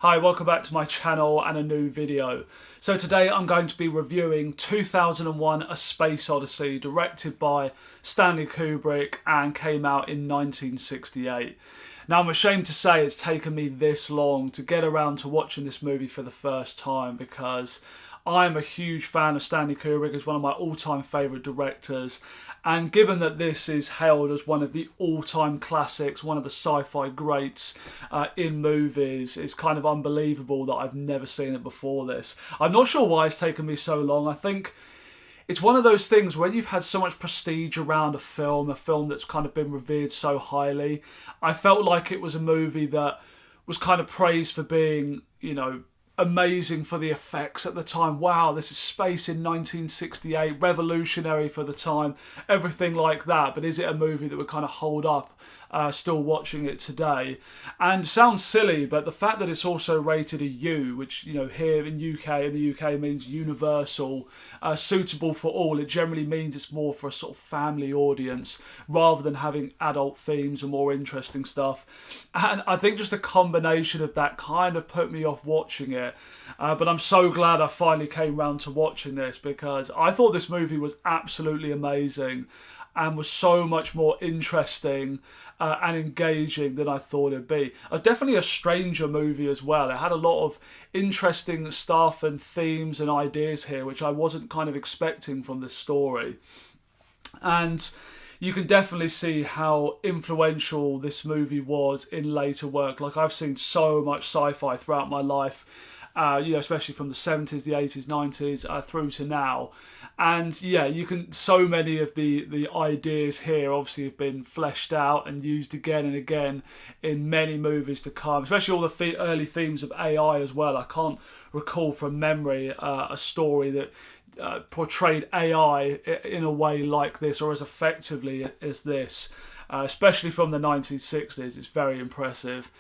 Hi, welcome back to my channel and a new video. So today I'm going to be reviewing 2001 A Space Odyssey, directed by Stanley Kubrick and came out in 1968. Now I'm ashamed to say it's taken me this long to get around to watching this movie for the first time because I'm a huge fan of Stanley Kubrick. He's one of my all-time favourite directors, and given that this is hailed as one of the all-time classics, one of the sci-fi greats in movies, it's kind of unbelievable that I've never seen it before this. I'm not sure why it's taken me so long. I think it's one of those things when you've had so much prestige around a film that's kind of been revered so highly. I felt like it was a movie that was kind of praised for being, amazing for the effects at the time. Wow, this is space in 1968, revolutionary for the time, everything like that. But is it a movie that would kind of hold up still watching it today? And sounds silly, but the fact that it's also rated a U, which here in the UK means universal, suitable for all. It generally means it's more for a sort of family audience rather than having adult themes and more interesting stuff. And I think just a combination of that kind of put me off watching it. But I'm so glad I finally came round to watching this because I thought this movie was absolutely amazing and was so much more interesting and engaging than I thought it'd be. Definitely a stranger movie as well. It had a lot of interesting stuff and themes and ideas here which I wasn't kind of expecting from this story. And you can definitely see how influential this movie was in later work. Like, I've seen so much sci-fi throughout my life, especially from the 70s, the 80s, 90s, through to now. And so many of the ideas here obviously have been fleshed out and used again and again in many movies to come, especially all the early themes of AI as well. I can't recall from memory a story that portrayed AI in a way like this or as effectively as this, especially from the 1960s. It's very impressive.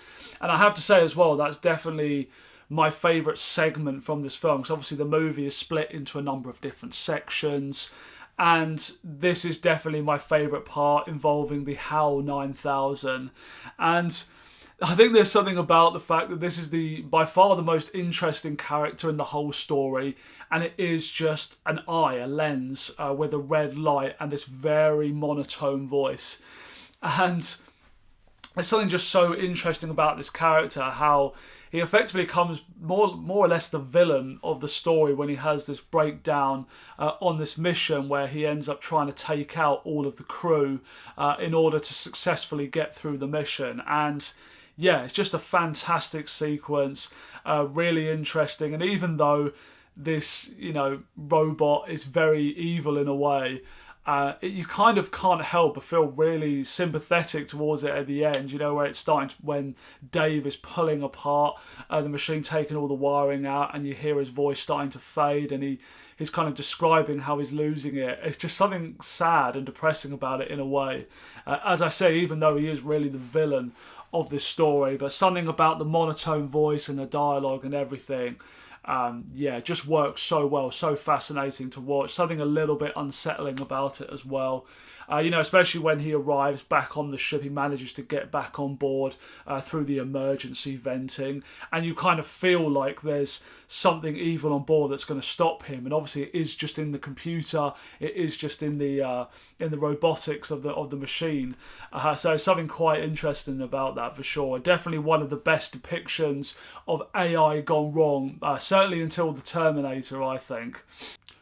And I have to say as well, that's definitely my favourite segment from this film, because obviously the movie is split into a number of different sections, and this is definitely my favourite part, involving the HAL 9000. And I think there's something about the fact that this is by far the most interesting character in the whole story, and it is just an eye, a lens with a red light and this very monotone voice. And there's something just so interesting about this character, how he effectively becomes more or less the villain of the story when he has this breakdown on this mission where he ends up trying to take out all of the crew in order to successfully get through the mission. And yeah, it's just a fantastic sequence, really interesting. And even though this, robot is very evil in a way, you kind of can't help but feel really sympathetic towards it at the end, where it's starting when Dave is pulling apart the machine, taking all the wiring out, and you hear his voice starting to fade, and he's kind of describing how he's losing it. It's just something sad and depressing about it in a way. As I say, even though he is really the villain of this story, but something about the monotone voice and the dialogue and everything, just works so well, so fascinating to watch. Something a little bit unsettling about it as well. Especially when he arrives back on the ship, he manages to get back on board through the emergency venting, and you kind of feel like there's something evil on board that's going to stop him. And obviously, it is just in the computer, it is just in the robotics of the machine. So something quite interesting about that for sure. Definitely one of the best depictions of AI gone wrong, certainly until the Terminator, I think.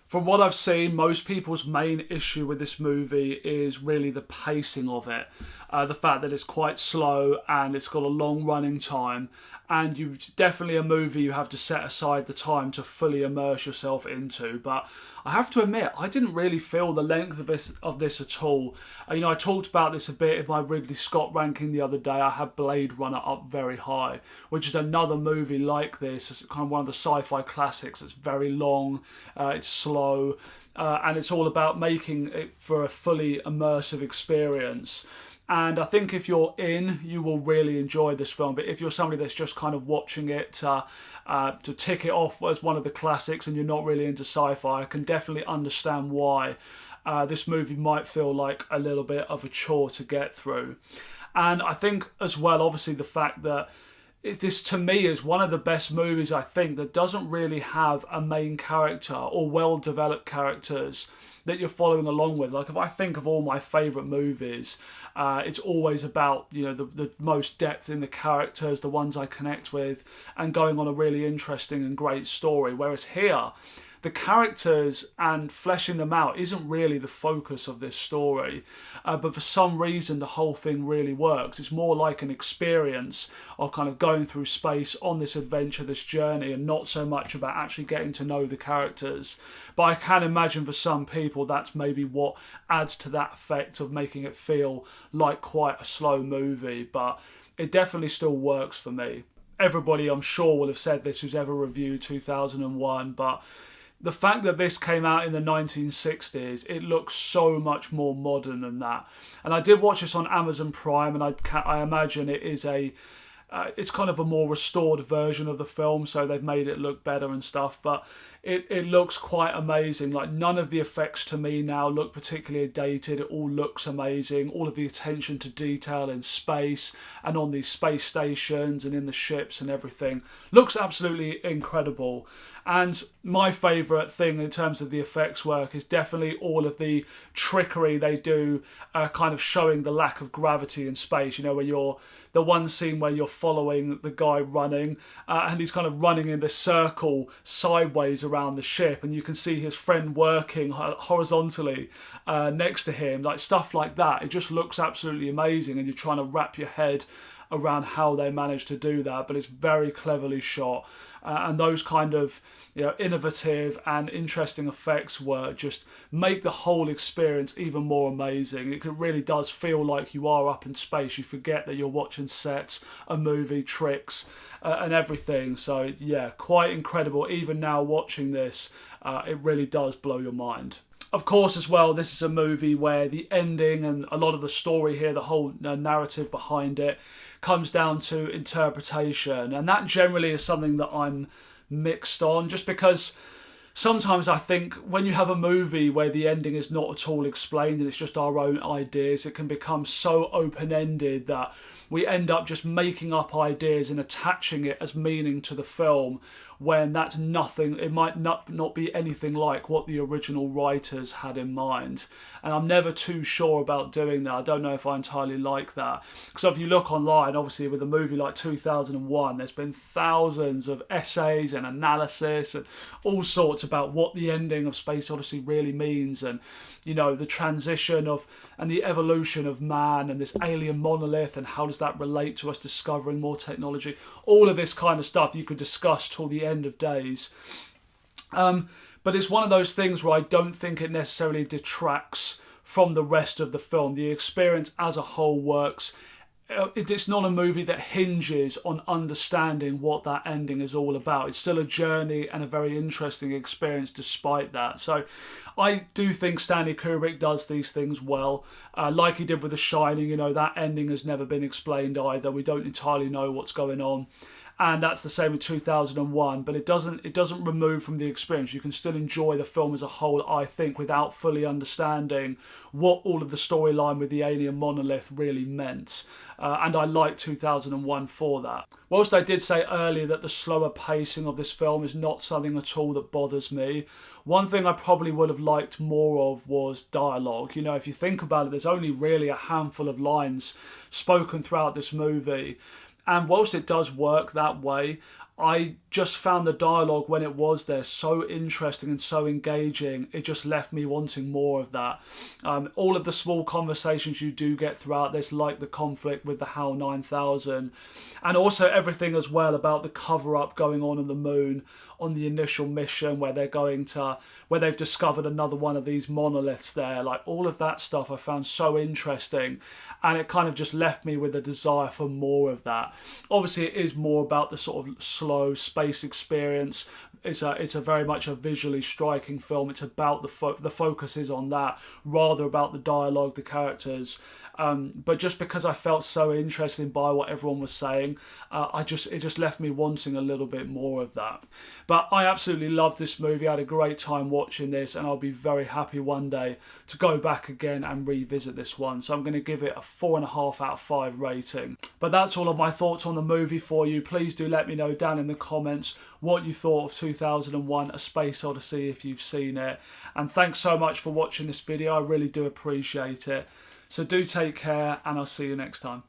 From what I've seen, most people's main issue with this movie is really the pacing of it. The fact that it's quite slow and it's got a long running time, and definitely a movie you have to set aside the time to fully immerse yourself into. But I have to admit, I didn't really feel the length of this at all. I talked about this a bit in my Ridley Scott ranking the other day. I had Blade Runner up very high, which is another movie like this. It's kind of one of the sci-fi classics. It's very long, it's slow, and it's all about making it for a fully immersive experience. And I think if you're in, you will really enjoy this film. But if you're somebody that's just kind of watching it to tick it off as one of the classics and you're not really into sci-fi, I can definitely understand why this movie might feel like a little bit of a chore to get through. And I think as well, obviously, the fact that this to me is one of the best movies, I think, that doesn't really have a main character or well-developed characters that you're following along with. Like, if I think of all my favourite movies, it's always about, you know, the most depth in the characters, the ones I connect with, and going on a really interesting and great story. Whereas here, the characters and fleshing them out isn't really the focus of this story, but for some reason the whole thing really works. It's more like an experience of kind of going through space on this adventure, this journey, and not so much about actually getting to know the characters. But I can imagine for some people that's maybe what adds to that effect of making it feel like quite a slow movie, but it definitely still works for me. Everybody, I'm sure, will have said this who's ever reviewed 2001, but the fact that this came out in the 1960s, it looks so much more modern than that. And I did watch this on Amazon Prime, and I imagine it is it's kind of a more restored version of the film, so they've made it look better and stuff, but it looks quite amazing. Like, none of the effects to me now look particularly dated. It all looks amazing. All of the attention to detail in space and on these space stations and in the ships and everything looks absolutely incredible. And my favourite thing in terms of the effects work is definitely all of the trickery they do, kind of showing the lack of gravity in space. You know, where the one scene where you're following the guy running, and he's kind of running in this circle sideways around the ship, and you can see his friend working horizontally next to him, like stuff like that. It just looks absolutely amazing, and you're trying to wrap your head around how they managed to do that, but it's very cleverly shot. And those kind of, you know, innovative and interesting effects work just make the whole experience even more amazing. It really does feel like you are up in space. You forget that you're watching sets, a movie, tricks, and everything. So yeah, quite incredible. Even now watching this, it really does blow your mind. Of course, as well, this is a movie where the ending and a lot of the story here, the whole narrative behind it, comes down to interpretation. And that generally is something that I'm mixed on, just because sometimes I think when you have a movie where the ending is not at all explained and it's just our own ideas, it can become so open-ended that we end up just making up ideas and attaching it as meaning to the film, when that's nothing. It might not be anything like what the original writers had in mind. And I'm never too sure about doing that. I don't know if I entirely like that. Because if you look online, obviously with a movie like 2001, there's been thousands of essays and analysis and all sorts about what the ending of Space Odyssey really means, and, you know, the transition of and the evolution of man and this alien monolith, and how does that relate to us discovering more technology. All of this kind of stuff you could discuss till the end of days. But it's one of those things where I don't think it necessarily detracts from the rest of the film. The experience as a whole works. It's not a movie that hinges on understanding what that ending is all about. It's still a journey and a very interesting experience despite that. So I do think Stanley Kubrick does these things well. Like he did with The Shining, you know, that ending has never been explained either. We don't entirely know what's going on. And that's the same with 2001, but it doesn't remove from the experience. You can still enjoy the film as a whole, I think, without fully understanding what all of the storyline with the alien monolith really meant. And I like 2001 for that. Whilst I did say earlier that the slower pacing of this film is not something at all that bothers me, one thing I probably would have liked more of was dialogue. You know, if you think about it, there's only really a handful of lines spoken throughout this movie. And whilst it does work that way, I just found the dialogue when it was there so interesting and so engaging. It just left me wanting more of that. All of the small conversations you do get throughout this, like the conflict with the HAL 9000, and also everything as well about the cover-up going on the moon on the initial mission where where they've discovered another one of these monoliths there. Like, all of that stuff I found so interesting, and it kind of just left me with a desire for more of that. Obviously, it is more about the sort of slow space experience. It's a very much a visually striking film. It's about the focus is on that, rather about the dialogue, the characters. But just because I felt so interested by what everyone was saying, it just left me wanting a little bit more of that. But I absolutely loved this movie. I had a great time watching this, and I'll be very happy one day to go back again and revisit this one. So I'm going to give it a 4.5 out of 5 rating. But that's all of my thoughts on the movie for you. Please do let me know down in the comments what you thought of 2001 A Space Odyssey if you've seen it. And thanks so much for watching this video. I really do appreciate it. So do take care, and I'll see you next time.